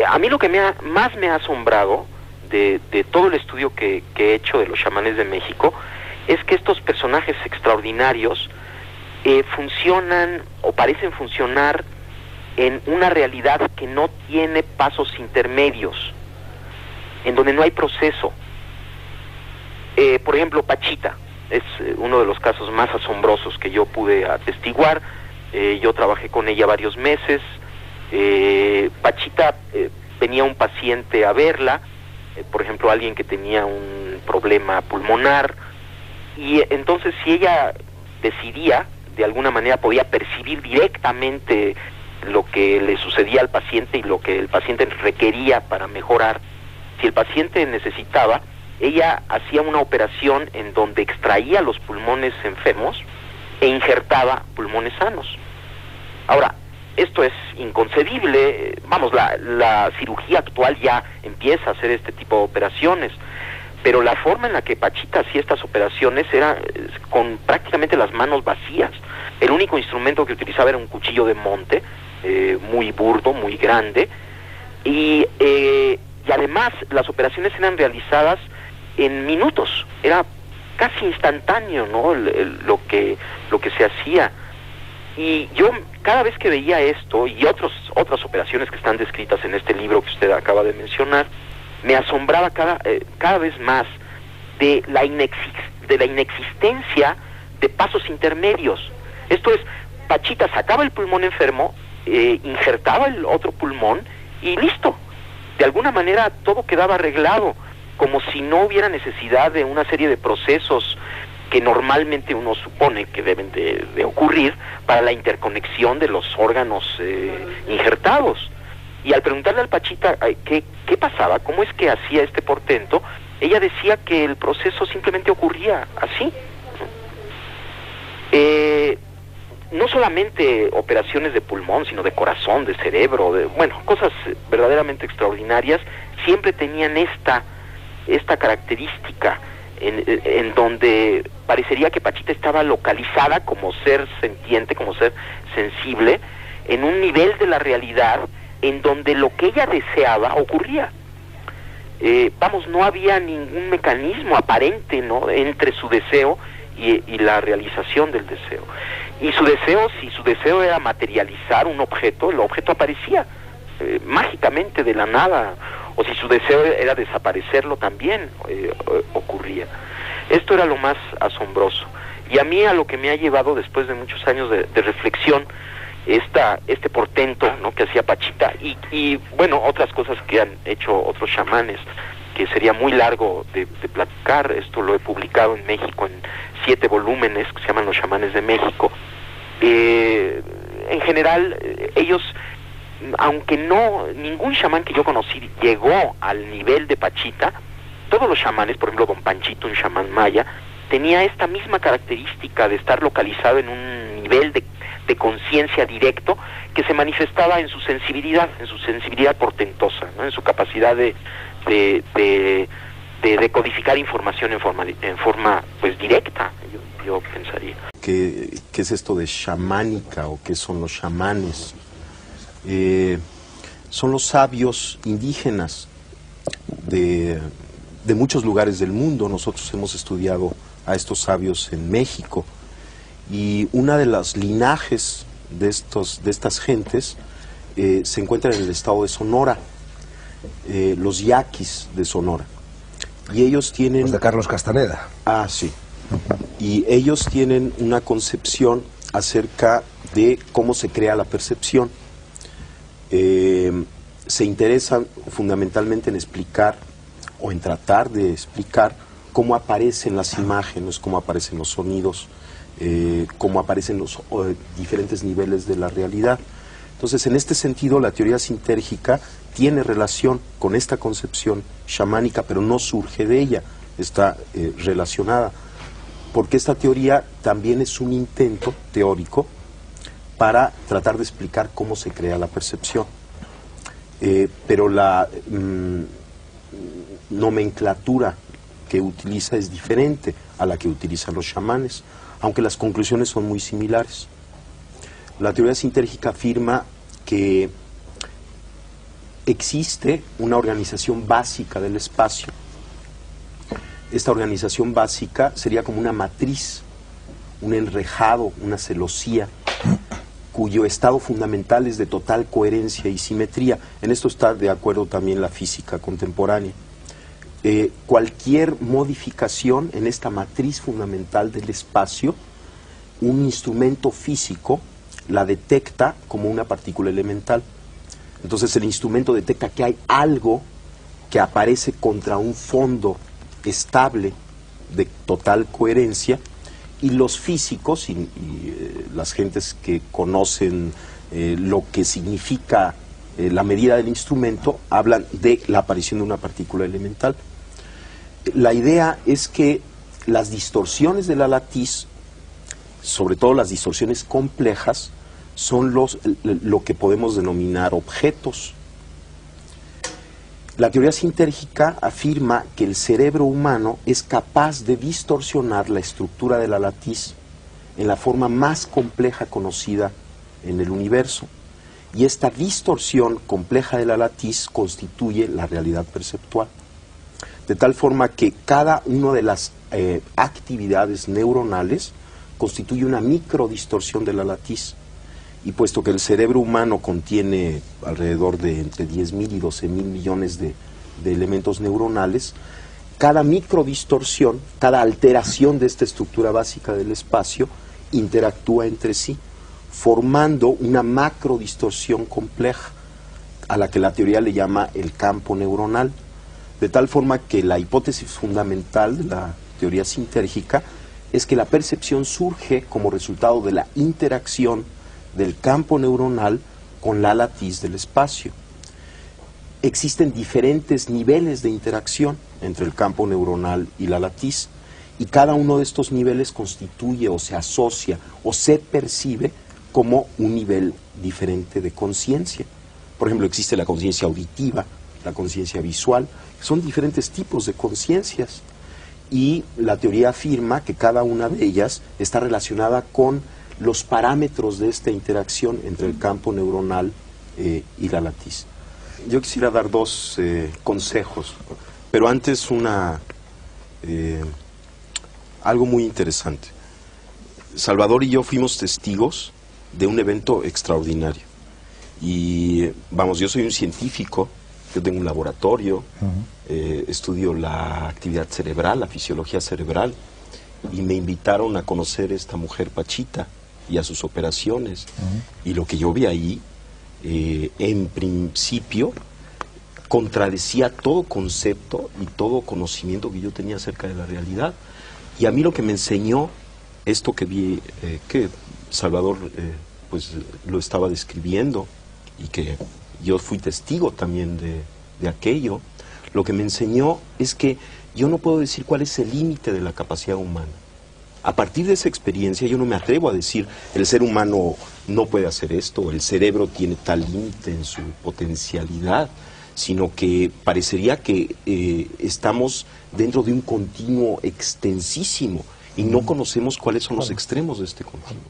A mí lo que más me ha asombrado de todo el estudio que he hecho de los chamanes de México es que estos personajes extraordinarios funcionan o parecen funcionar en una realidad que no tiene pasos intermedios, en donde no hay proceso. Por ejemplo, Pachita es uno de los casos más asombrosos que yo pude atestiguar. Yo trabajé con ella varios meses. Pachita venía un paciente a verla, por ejemplo, alguien que tenía un problema pulmonar, y entonces si ella decidía, de alguna manera podía percibir directamente lo que le sucedía al paciente y lo que el paciente requería para mejorar. Si el paciente necesitaba, ella hacía una operación en donde extraía los pulmones enfermos e injertaba pulmones sanos. Ahora, esto es inconcebible. Vamos, la cirugía actual ya empieza a hacer este tipo de operaciones, pero la forma en la que Pachita hacía estas operaciones era con prácticamente las manos vacías. El único instrumento que utilizaba era un cuchillo de monte, muy burdo, muy grande, y además las operaciones eran realizadas en minutos, era casi instantáneo, ¿no? Lo que se hacía. Y yo cada vez que veía esto y otras operaciones que están descritas en este libro que usted acaba de mencionar, me asombraba cada vez más de la inexistencia de pasos intermedios. Esto es, Pachita sacaba el pulmón enfermo, injertaba el otro pulmón y listo. De alguna manera todo quedaba arreglado, como si no hubiera necesidad de una serie de procesos que normalmente uno supone que deben de ocurrir para la interconexión de los órganos injertados. Y al preguntarle al Pachita qué pasaba, cómo es que hacía este portento, ella decía que el proceso simplemente ocurría así. No solamente operaciones de pulmón, sino de corazón, de cerebro, cosas verdaderamente extraordinarias, siempre tenían esta característica en donde parecería que Pachita estaba localizada como ser sentiente, como ser sensible, en un nivel de la realidad en donde lo que ella deseaba ocurría. No había ningún mecanismo aparente, ¿no?, entre su deseo y la realización del deseo. Y si su deseo era materializar un objeto, el objeto aparecía mágicamente de la nada, o si su deseo era desaparecerlo también ocurría. Esto era lo más asombroso. Y a mí, a lo que me ha llevado después de muchos años de reflexión, este portento, ¿no?, que hacía Pachita, y otras cosas que han hecho otros chamanes, que sería muy largo de platicar. Esto lo he publicado en México en 7 volúmenes que se llaman Los Chamanes de México. En general, ellos, aunque ningún chamán que yo conocí llegó al nivel de Pachita, todos los chamanes, por ejemplo Don Panchito, un chamán maya, tenía esta misma característica de estar localizado en un nivel de conciencia directo que se manifestaba en su sensibilidad portentosa, ¿no?, en su capacidad de decodificar información en forma pues directa, yo pensaría. ¿Qué es esto de chamánica o qué son los chamanes? Son los sabios indígenas de muchos lugares del mundo. Nosotros hemos estudiado a estos sabios en México, y una de las linajes de estas gentes se encuentra en el estado de Sonora, los yaquis de Sonora, y ellos tienen... Los de Carlos Castaneda. Ah, sí. Y ellos tienen una concepción acerca de cómo se crea la percepción. Se interesan fundamentalmente en explicar o en tratar de explicar cómo aparecen las imágenes, cómo aparecen los sonidos, cómo aparecen los diferentes niveles de la realidad. Entonces, en este sentido, la teoría sintérgica tiene relación con esta concepción chamánica, pero no surge de ella, está relacionada, porque esta teoría también es un intento teórico para tratar de explicar cómo se crea la percepción. Pero la nomenclatura que utiliza es diferente a la que utilizan los chamanes, aunque las conclusiones son muy similares. La teoría sintérgica afirma que existe una organización básica del espacio. Esta organización básica sería como una matriz, un enrejado, una celosía, cuyo estado fundamental es de total coherencia y simetría. En esto está de acuerdo también la física contemporánea. Cualquier modificación en esta matriz fundamental del espacio, un instrumento físico la detecta como una partícula elemental. Entonces el instrumento detecta que hay algo que aparece contra un fondo estable de total coherencia, y los físicos y las gentes que conocen lo que significa la medida del instrumento hablan de la aparición de una partícula elemental. La idea es que las distorsiones de la latiz, sobre todo las distorsiones complejas, son lo que podemos denominar objetos. La teoría sintérgica afirma que el cerebro humano es capaz de distorsionar la estructura de la latiz en la forma más compleja conocida en el universo. Y esta distorsión compleja de la latiz constituye la realidad perceptual. De tal forma que cada una de las actividades neuronales constituye una microdistorsión de la latiz. Y puesto que el cerebro humano contiene alrededor de entre 10.000 y 12.000 millones de elementos neuronales, cada microdistorsión, cada alteración de esta estructura básica del espacio interactúa entre sí, formando una macrodistorsión compleja, a la que la teoría le llama el campo neuronal. De tal forma que la hipótesis fundamental de la teoría sintérgica es que la percepción surge como resultado de la interacción del campo neuronal con la latiz del espacio. Existen diferentes niveles de interacción entre el campo neuronal y la latiz, y cada uno de estos niveles constituye o se asocia o se percibe como un nivel diferente de conciencia. Por ejemplo, existe la conciencia auditiva, la conciencia visual, son diferentes tipos de conciencias, y la teoría afirma que cada una de ellas está relacionada con los parámetros de esta interacción entre el campo neuronal y la latiz. Yo quisiera dar dos consejos, pero antes algo muy interesante. Salvador y yo fuimos testigos de un evento extraordinario. Y vamos, yo soy un científico, yo tengo un laboratorio, estudio la actividad cerebral, la fisiología cerebral, y me invitaron a conocer a esta mujer Pachita y a sus operaciones. Y lo que yo vi ahí, en principio, contradecía todo concepto y todo conocimiento que yo tenía acerca de la realidad. Y a mí lo que me enseñó esto que vi, que Salvador pues lo estaba describiendo, y que yo fui testigo también de aquello, lo que me enseñó es que yo no puedo decir cuál es el límite de la capacidad humana. A partir de esa experiencia yo no me atrevo a decir el ser humano no puede hacer esto, o el cerebro tiene tal límite en su potencialidad, sino que parecería que estamos dentro de un continuo extensísimo y no conocemos cuáles son los extremos de este continuo.